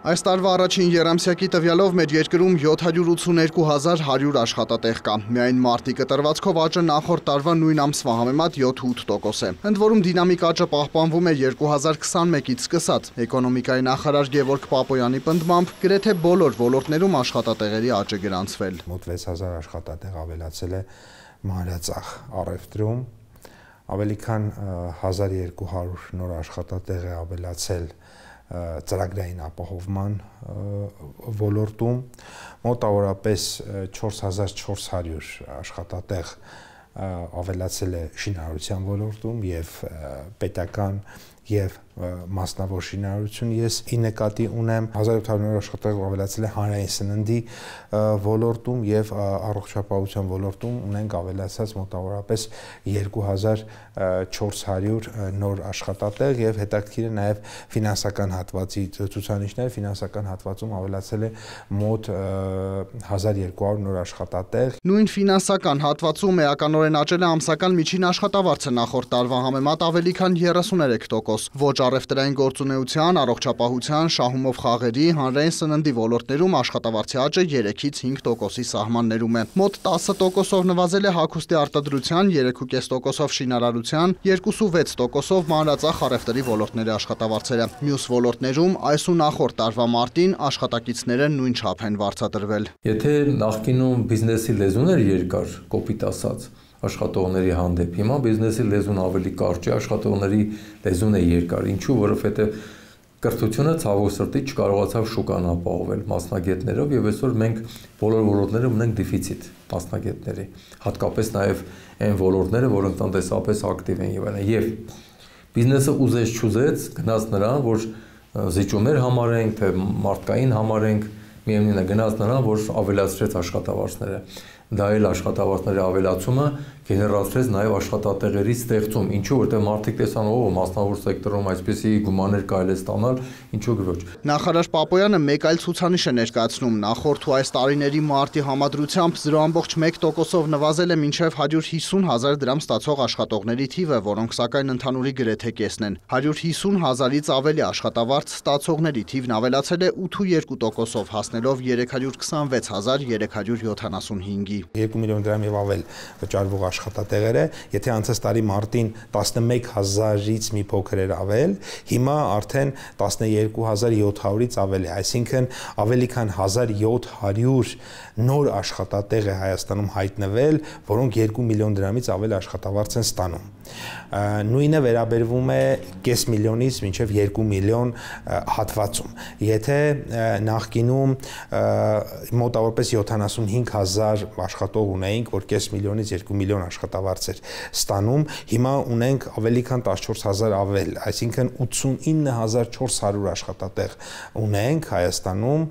Այս տարվա առաջին երամսյակի տվյալով մեր երկրում 782,100 աշխատատեղ կա։ Միայն մարտի կտրվածքով աճը նախորդ տարվա նույն ամսվա համեմատ 7-8% է։ Ընդ որում դինամիկ աճը պահպանվում է 2021-ից սկսած։ Էկոնոմիկայի նախարար Գևորգ Պապոյանի պնդմամբ գրեթե բոլոր ոլորտներում աշխատատեղերի աճ է գրանցվել։ Մոտ 6000 աշխատատեղ ավելացել է մանրածախ առևտրում, ավելի քան 1200 նոր աշխատատեղ է ավելացել ծրագրային ապահովման ոլորտում, մոտավորապես 4400 աշխատատեղ ավելացել է շինարարության ոլորտում եւ պետական եւ մասնավոր շինարարություն։ Ես ի նկատի ունեմ 1700 աշխատատեղ ավելացել է հանրային սննդի ոլորտում եւ առողջապահության ոլորտում ունենք ավելացած մոտավորապես 2400 նոր աշխատատեղ եւ հետաքրքիր է նաեւ ֆինանսական հատվածի ցուցանիշները, ֆինանսական հատվածում ավելացել է մոտ 1200 նոր աշխատատեղ։ Նույն ֆինանսական հատվածում էականորեն աճել է ամսական միջին աշխատավարձը նախորդ տարվա համեմատ ավելի քան 33%։ Ոչ առևտրային գործունեության, առողջապահության, շահումով խաղերի, հանրային սննդի ոլորտներում աշխատավարձի աճը 3-ից 5%-ի սահմաններում է։ Մոտ 10%-ով նվազել է հագուստի արտադրության, 3.5%-ով շինարարության, 2.6%-ով մանրածախ առևտրի ոլորտների աշխատավարձերը։ Մյուս ոլորտներում այս ու նախորդ տարվա մարտին աշխատակիցները նույն չափ են վարձատրվել։ Եթե նախկինում բիզնեսի լեզուն էր երկար, կոպիտ ասած, աշխատողների հանդեպ, հիմա բիզնեսի լեզուն ավելի կարճ է, աշխատողների լեզուն է երկար։ Ինչու, որովհետև կրթությունը ցավոք սրտի չկարողացավ շուկան ապահովել մասնագետներով եւ այսօր մենք բոլոր ոլորտներում ունենք դեֆիցիտ մասնագետների, հատկապես նաեւ այն ոլորտները, որոնք տնտեսապես ակտիվ են եւ այլն։ Եվ բիզնեսը ուզեց-չուզեց գնաց նրան, որ զիջումներ համարենք, թե մարդկային համարենք, միևնույնն է գնաց նրան, որ ավելացրեց աշխատավարձները։ Դա էլ աշխատավարձների ավելացումը գեներացրեց նաև աշխատատեղերի ստեղծում, ինչու որտեղ մարդիկ տեսան, մասնավոր սեկտորում այսպիսի գումարներ կարելի է ստանալ, ինչու ոչ։ Նախարար Պապոյանը մեկ այլ ցուցանիշ է ներկայացնում, նախորդ ու այս տարիների մարտի համադրությամբ 0.1%-ով նվազել է մինչև 150,000 դրամ ստացող աշխատողների թիվը, որոնք սակայն ընդհանուրի գրեթե կեսն են։ 150,000-ից ավելի աշխատավարձ ստացողների թիվն ավելացել է 8.2%-ով, հասնելով 325,375-ի։ 2 միլիոն դրամ եւ ավել վճարվող աշխատատեղերը, եթե անցած տարի մարտին 11000-ից մի փոքր էր ավել, հիմա արդեն 12700-ից ավել է, այսինքն ավելի քան 1700 նոր աշխատատեղ է Հայաստանում հայտնվել, որոնք 2 միլիոն դրամից ավել աշխատավարձ են ստանում։ Նույնը վերաբերվում է կես միլիոնից մինչև 2 միլիոն հատվածում։ Եթե նախկինում մոտավորապես 75000 աշխատող ունեինք, որ կես միլիոնից 2 միլիոն աշխատավարձ էր ստանում, հիմա ունենք ավելի քան 14000 ավել, այսինքն 89400 աշխատատեղ ունենք Հայաստանում,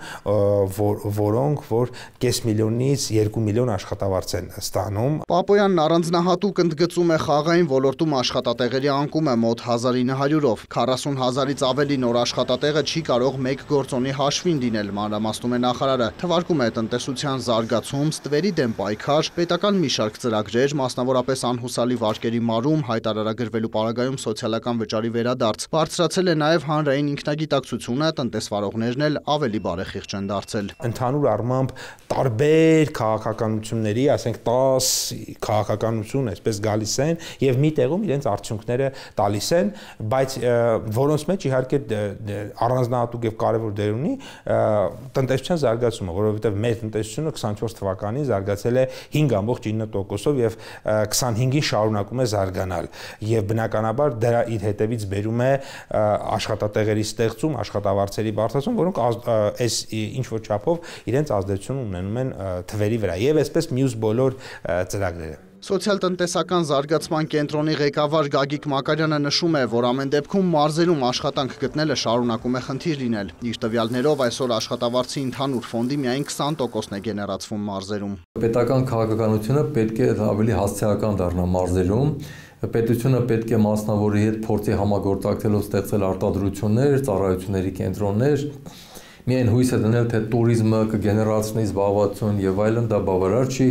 որոնք որ կես միլիոնից 2 միլիոն աշխատավարձ են ստանում։ Պապոյանն առանձնահատուկ ընդգծում է խաղային ոլորտում աշխատատեղերի անկումը մոտ 1900-ով, 40,000-ից ավելի նոր աշխատատեղը չի կարող մեկ գործոնի հաշվին լինել, մանրամասնում է նախարարը, թվարկում է տնտեսության զարգացում, ստվերի դեմ պայքար, պետական մի շարք ծրագրեր, մասնավորապես անհուսալի վարկերի մարում, հայտարարագրվելու պարագայում սոցիալական վճարի վերադարձ, բարձրացել է նաև հանրային ինքնագիտակցությունը, տնտեսվարողներն էլ ավելի բարեխիղճ են դարձել։ Ընդհանուր առմամբ տարբեր քաղաքականությունների, ասենք 10 քաղաքականություն այսպես գալիս են եւ մի տեղում իրենց արդյունքները տալիս են, բայց որոնց մեջ իհարկե առանձնահատուկ եւ կարեւոր դեր ունի տնտեսության զարգացումը, որովհետեւ մեր տնտեսությունը 24 թվականին զարգացել է 5.9%-ով եւ 25-ին շարունակում է զարգանալ եւ բնականաբար դրա իր հետևից բերում է աշխատատեղերի ստեղծում, աշխատավարձերի բարձրացում, որոնք այս ինչ որ չափով իրենց ազդեցություն ունենում են թվերի վրա եւ այսպես մյուս բոլոր ծրագրերը։ Սոցիալ-տնտեսական զարգացման կենտրոնի ղեկավար Գագիկ Մակարյանը նշում է, որ ամեն դեպքում մարզերում աշխատանք գտնելը շարունակում է խնդիր լինել։ Իր տվյալներով այսօր աշխատավարձի ընդհանուր ֆոնդի միայն 20%-ն է գեներացվում մարզերում։ Պետական քաղաքականությունը պետք է ավելի հասցեական դառնա մարզերում։ Պետությունը պետք է մասնավորի հետ փորձի համագործակցելով ստեղծել արտադրություններ, ծառայությունների կենտրոններ, միայն հույսը դնել, թե туриզմը կգեներացնի զբաղվածություն եւ այլն, դա բավարար չի։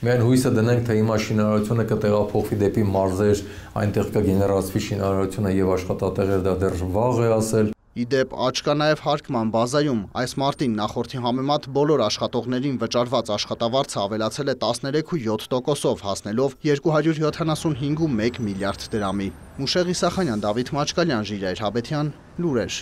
Միայն հույսը դնենք, թե հիմա շինարարությունը կտեղափոխվի դեպի մարզեր, այնտեղ կգեներացվի շինարարությունը եւ աշխատատեղեր, դա դեռ վաղ է ասել։ Իդեպ աճ կա նաև հարկման բազայում։ Այս մարտին նախորդի համեմատ բոլոր աշխատողներին վճարված աշխատավարձը ավելացել է 13.7%-ով, հասնելով 275.1 միլիարդ դրամի։ Մուշեղ Իսախանյան, Դավիթ Մաչկալյան, Ժիրայր Հաբետյան, լուրեր։